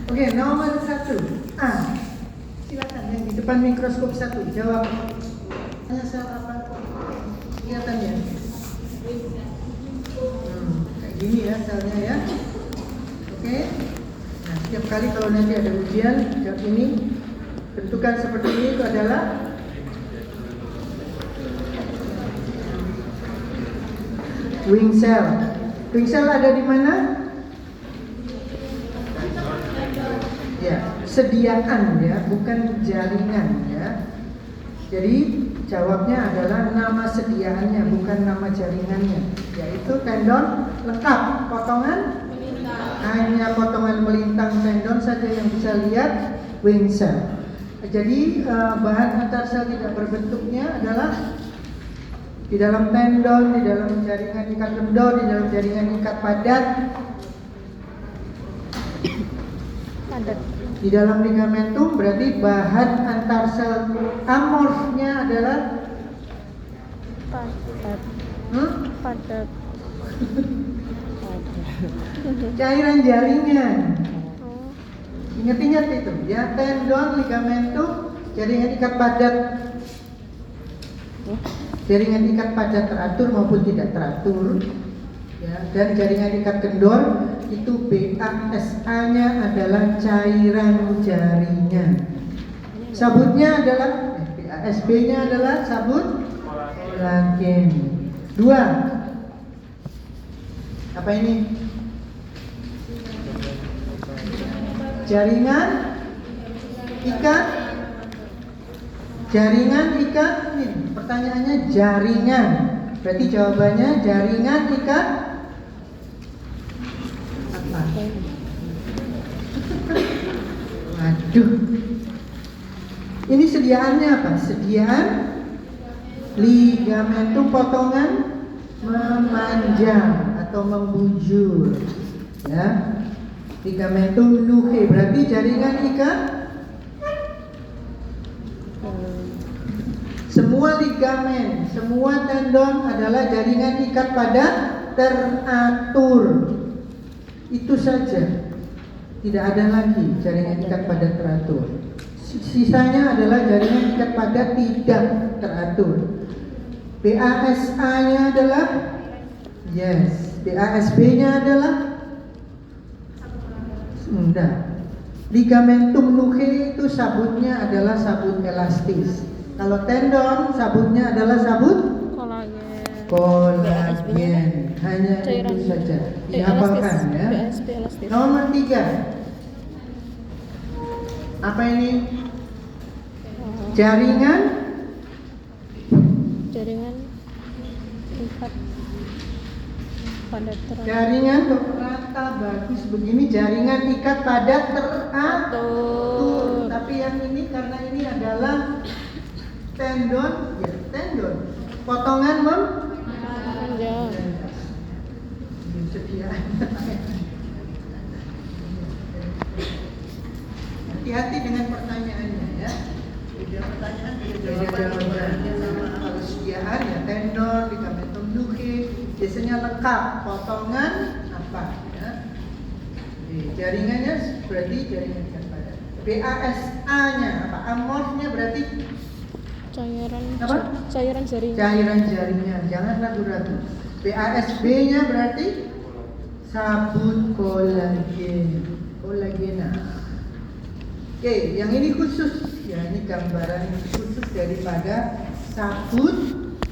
Oke, nomor 1. Silakan yang di depan mikroskop 1 jawab. Hanya sel apa? Kelihatan ya? Kayak gini ya selnya ya. Oke. Nah, setiap kali kalau nanti ada ujian jawab ini, bentukan seperti ini itu adalah wing cell. Wing cell ada di mana? Ya, sediaan ya, bukan jaringan ya. Jadi jawabnya adalah nama sediaannya, bukan nama jaringannya. Yaitu tendon lengkap, potongan hanya potongan melintang tendon saja yang bisa lihat wing cell. Jadi bahan antar sel tidak berbentuknya adalah di dalam tendon, di dalam jaringan ikat kendor, di dalam jaringan ikat padat. Di dalam ligamentum berarti bahan antar sel amorfnya adalah padat. Cairan jaringan. Ingat-ingat itu ya, tendon, ligamentum, jaringan ikat padat. Jaringan ikat padat teratur maupun tidak teratur ya, dan jaringan ikat kendor itu BASA-nya adalah cairan jaringan. Sabutnya adalah BASB-nya adalah sabut kolagen. 2. Apa ini? Jaringan ikat ini. Pertanyaannya jaringan. Berarti jawabannya jaringan ikat apa? Waduh. Ini sediaannya apa? Sediaan ligamentum potongan memanjang atau membujur. Ya. Ligamentum nuchae berarti jaringan ikat. Semua ligamen, semua tendon adalah jaringan ikat padat teratur. Itu saja. Tidak ada lagi jaringan ikat padat teratur. Sisanya adalah jaringan ikat padat tidak teratur. BASA-nya adalah yes. BASB-nya adalah enggak. Ligamentum nuchae itu sabutnya adalah sabut elastis. Kalau tendon sabutnya adalah sabut kolagen. Hanya itu saja. Dihafalkan ya. Nomor 3. Apa ini? Jaringan ikat padat teratur. Jaringan rata bagus begini, jaringan ikat padat teratur. Tapi yang ini karena ini adalah tendon, ya tendon. Potongan Panjang. Hati-hati dengan pertanyaannya ya. Beda pertanyaan, beda jawabannya sama. Kalau sediaan ya tendon, ligamentum nuchae, biasanya lengkap. Potongan apa ya? Jaringannya berarti jaringan ikat padat. BASA-nya apa? Amorfnya berarti cairan jaringan. Cairan jaringan, jangan ragu-ragu. BASB-nya berarti sabut kolagena. Oke, yang ini khusus ya, ini gambaran khusus daripada sabut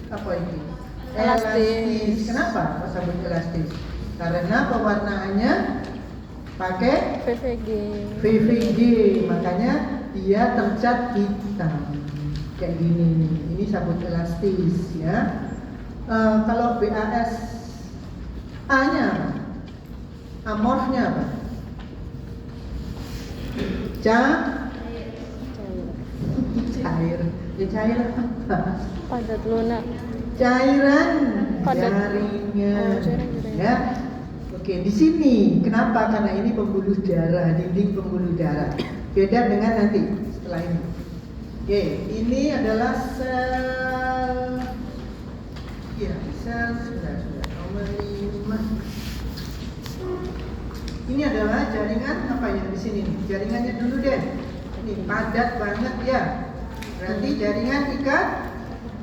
apa ini? Elastis. Kenapa kok sabut elastis? Karena pewarnaannya pakai VVG, makanya dia tercat hitam. Kayak gini nih, ini sabut elastis ya. Kalau BASA-nya apa? Amorfnya apa? Cair. Ya cair apa? Padat lunak. Cairan Padat. jaringan. Oh, cairan jaringan. Ya. Oke, di sini kenapa? Karena ini pembuluh darah, dinding pembuluh darah. Beda dengan nanti setelah ini. Oke, ini adalah sel. Ya, sel sudah nomor 5. Ini adalah jaringan apa yang di sini? Jaringannya dulu deh. Ini padat banget ya. Berarti jaringan ikat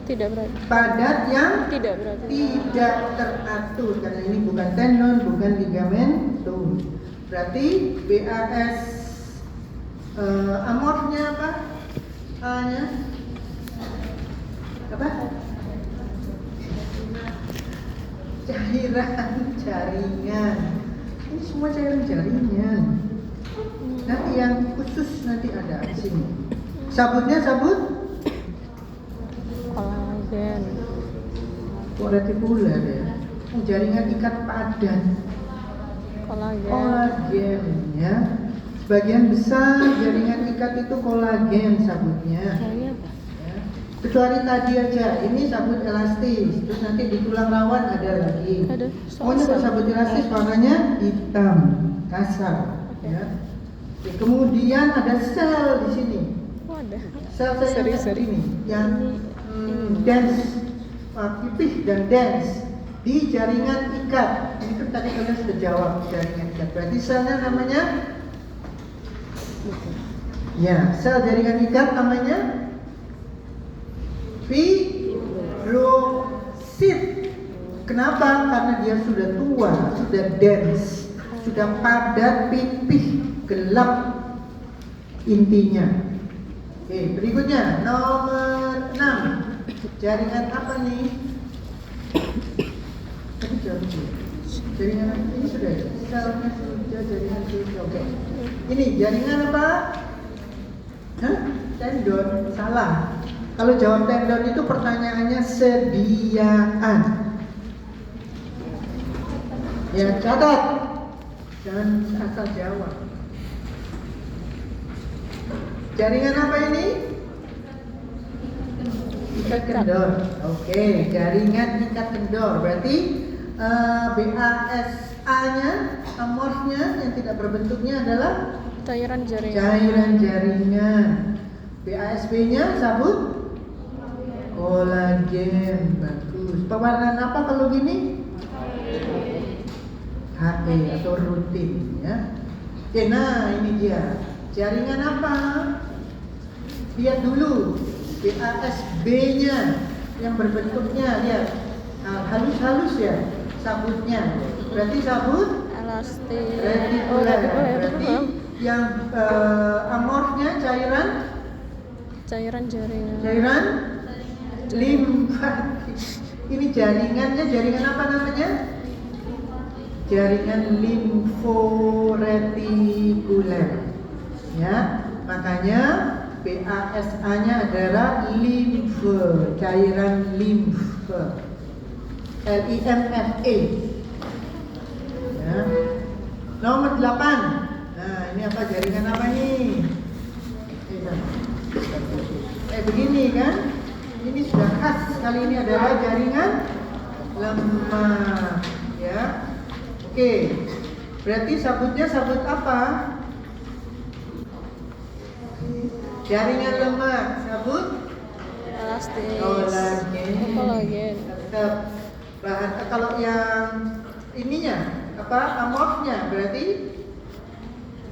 Tidak berarti. padat yang Tidak berarti. tidak teratur karena ini bukan tendon, bukan ligamentum. Berarti BAS amorfnya apa? A-nya apa? Cairan jaringan. Ini semua cairan jaringan. Nanti yang khusus nanti ada di sini. Sabutnya sabut Kolagen. retikuler ya. Jaringan ikat padat. Kolagen. Kolagen ya. Sebagian besar jaringan ikat itu kolagen sabutnya. Caranya apa? Ya. Kecuali tadi aja, ini sabut elastis. Terus nanti di tulang rawan ada lagi. Ada. Pokoknya kalau sabut elastis warnanya hitam, kasar. Oke. Ya. Oke, kemudian ada sel di sini. Oh, ada. Sel-sel yang Seri-seri. ini, yang dense, pipih dan dense di jaringan ikat. Ini kan tadi kalian sudah jawab jaringan ikat. Berarti selnya namanya, ya, sel jaringan ikat namanya fibrosit. Kenapa? Karena dia sudah tua, sudah dense, sudah padat, pipih, gelap intinya. Oke, berikutnya nomor 6. Jaringan apa nih? Tadi jawab dulu. Jaringan apa? Ini sudah ya? Selnya sudah, jaringan sudah. Oke. Ini jaringan apa? Hah? Tendon. Salah. Kalau jawab tendon itu pertanyaannya sediaan. Ya, catat. Jangan asal jawab. Jaringan apa ini? Ikat kendor. Oke, jaringan ikat kendor. Berarti BASA-nya, amorfnya yang tidak berbentuknya adalah Cairan jaringan. cairan jaringan. BASB-nya sabut kolagen. Bagus. Pewarnaan apa kalau gini? HE atau rutin ya. Oke, nah ini dia. Jaringan apa? Lihat dulu BASB-nya yang berbentuknya, lihat halus-halus ya sabutnya. Berarti sabut Elastis. retikuler. Berarti yang amorfnya cairan Cairan limfatik. Ini jaringannya jaringan apa namanya? Jaringan limforetikuler. Ya, makanya BASA-nya adalah limfe, cairan limfe. LIMFE. Ya. Nomor 8. Nah, ini apa jaringan apa nih? Begini kan? Ini sudah khas. Kali ini adalah jaringan lemak, ya. Oke. Berarti sabutnya sabut apa? Jaringan lemak, sabut elastis. kolagen. Tetap bahan. Kalau yang ininya apa? Amorfnya berarti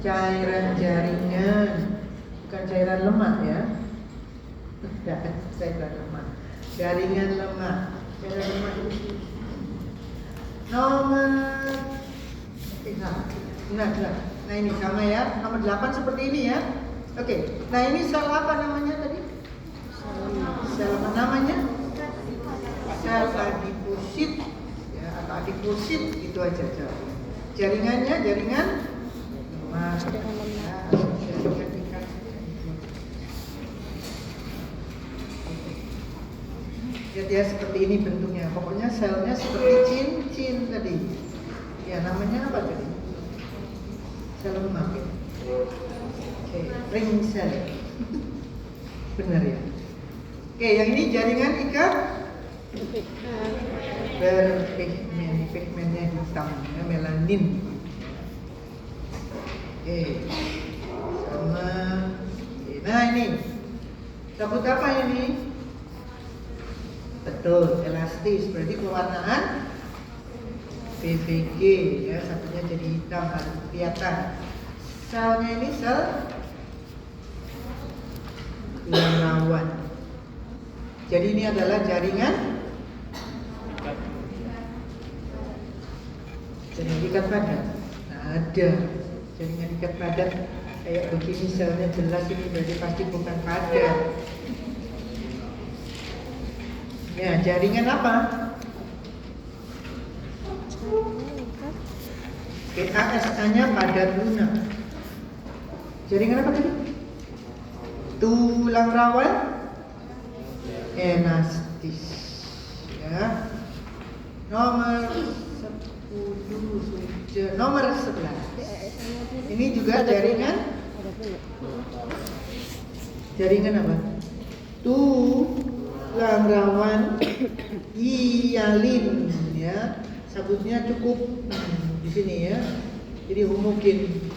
cairan jaringan, bukan cairan lemak ya. Tidak, cairan lemak. Jaringan lemak. Cairan lemak itu. Nomor nah ini sama ya. Nomor 8 seperti ini ya. Oke, nah ini sel apa namanya tadi? Sel apa namanya? Sel adiposit ya, atau adiposit itu aja jawabnya. Jaringannya jaringan lemak. Ya, jaringan ikat. Lihat ya seperti ini bentuknya. Pokoknya selnya seperti cincin tadi. Ya namanya apa tadi? Sel lemak ya. Oke, ring cell. Benar ya. Oke, yang ini jaringan ikat berpigmen, pigmennya hitam, ya, melanin. Oke, sama. Nah ini, sabut apa ini? Betul, elastis, berarti pewarnaan PVG, ya, sabutnya jadi hitam harus kelihatan. Selnya ini sel tulang rawan. Jadi ini adalah jaringan ikat padat. Nah, ada jaringan ikat padat kayak begini, selnya jelas, ini berarti pasti bukan padat. Ya, jaringan apa? PASA-nya padat lunak. Jaringan apa tadi? Tulang rawan elastis. Ya. Nomor 10, nomor 11. Ini juga jaringan. Jaringan apa? Tulang rawan hialin, ya. Sabutnya cukup di sini, ya. Jadi homogen,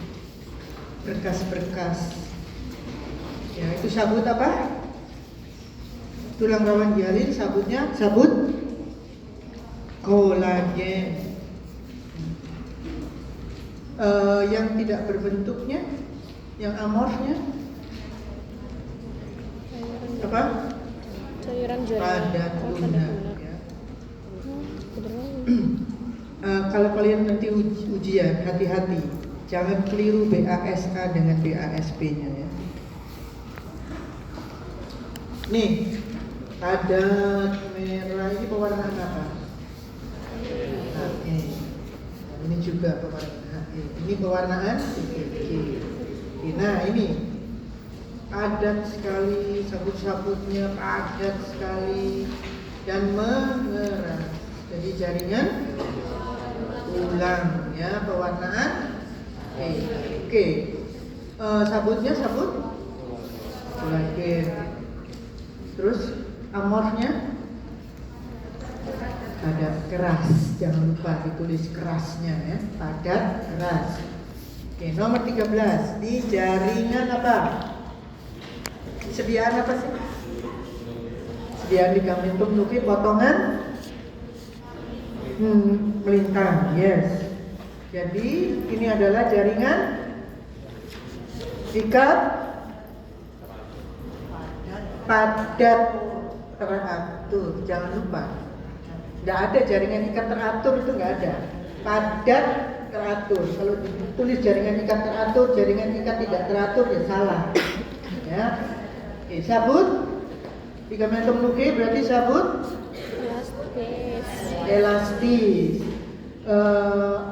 berkas-berkas. Ya, itu sabut apa? Tulang rawan hialin, sabutnya sabut kolagen. Yang tidak berbentuknya, yang amorfnya apa? Cairan jaringan Padat lunak, ya. Beneran. Kalau kalian nanti ujian, hati-hati, jangan keliru BASA dengan BASP-nya, ya. Nih, padat merah ini pewarnaan apa? HE. Ini juga pewarnaan HE. Ini pewarnaan PVG. Nah, ini padat sekali, sabut-sabutnya padat sekali dan mengeras. Jadi jaringan tulang, ya, pewarnaan oke. Sabutnya sabut kolagen. Terus amorfnya padat keras, jangan lupa ditulis kerasnya, ya, padat keras. Oke, nomor 13 di jaringan apa? Sediaan apa sih? Sediaan ligamentum nuki potongan melintang, yes. Jadi ini adalah jaringan ikat padat teratur, jangan lupa. Tidak ada jaringan ikat teratur, itu nggak ada. Padat teratur. Kalau ditulis jaringan ikat teratur, jaringan ikat tidak teratur, ya salah. Ya. Oke, sabut ligamentum nuki berarti sabut elastis.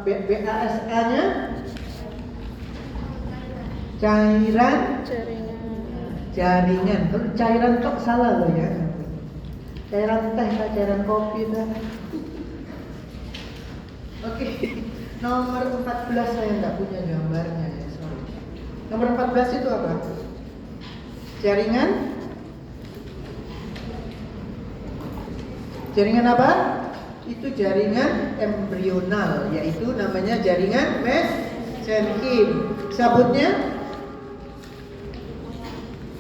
BASA-nya cairan jaringan. Kalau cairan tok salah loh, ya. Cairan teh, cairan kopi dah. Oke. Nomor 14 saya nggak punya gambarnya, ya, sorry. Nomor 14 itu apa? Jaringan. Jaringan apa? Itu jaringan embrional, yaitu namanya jaringan mesenkim. Sabutnya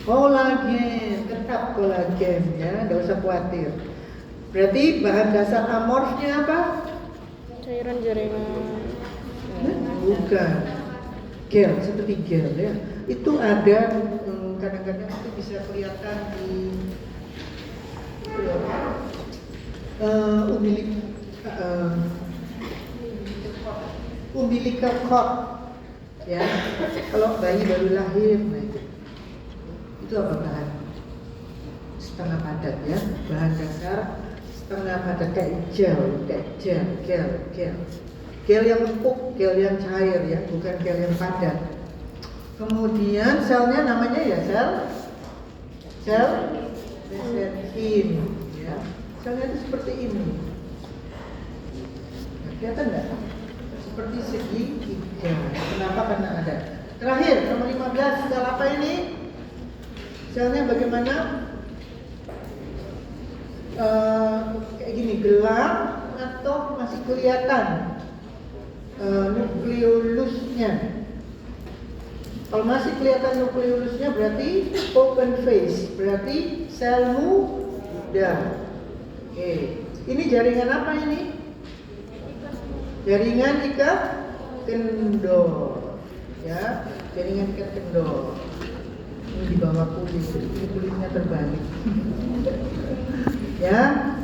kolagen, tetap kolagen, ya, nggak usah khawatir. Berarti bahan dasar amorfnya apa? Cairan jaringan. Bukan gel, seperti gel, ya. Itu ada kadang-kadang itu bisa kelihatan di umbilical cord, ya. Kalau bayi baru lahir, nah itu apa bahan? Setengah padat, ya, bahan dasar setengah padat, kayak gel yang empuk, gel yang cair, ya, bukan gel yang padat. Kemudian selnya namanya, ya, sel mesenkim, ya. Selnya itu seperti ini. Nah, kelihatan nggak? Seperti segitiga. Kenapa? Karena ada. Terakhir, nomor 15, sel apa ini? Selnya bagaimana? Kayak gini, gelap toh masih kelihatan nukleolusnya. Kalau masih kelihatan nukleolusnya berarti open phase, berarti sel muda. Oke, ini jaringan apa ini? Jaringan ikat kendor, ya, jaringan ikat kendor. Ini di bawah kulit, ini kulitnya terbalik. Ya,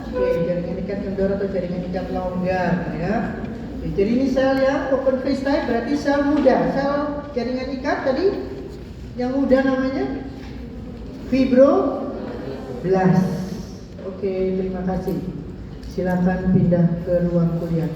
oke, jaringan ikat kendor atau jaringan ikat longgar, ya. Oke, jadi ini sel yang open phase type berarti sel muda. Sel jaringan ikat tadi yang muda namanya fibroblast. Oke, terima kasih. Silakan pindah ke ruang kuliah.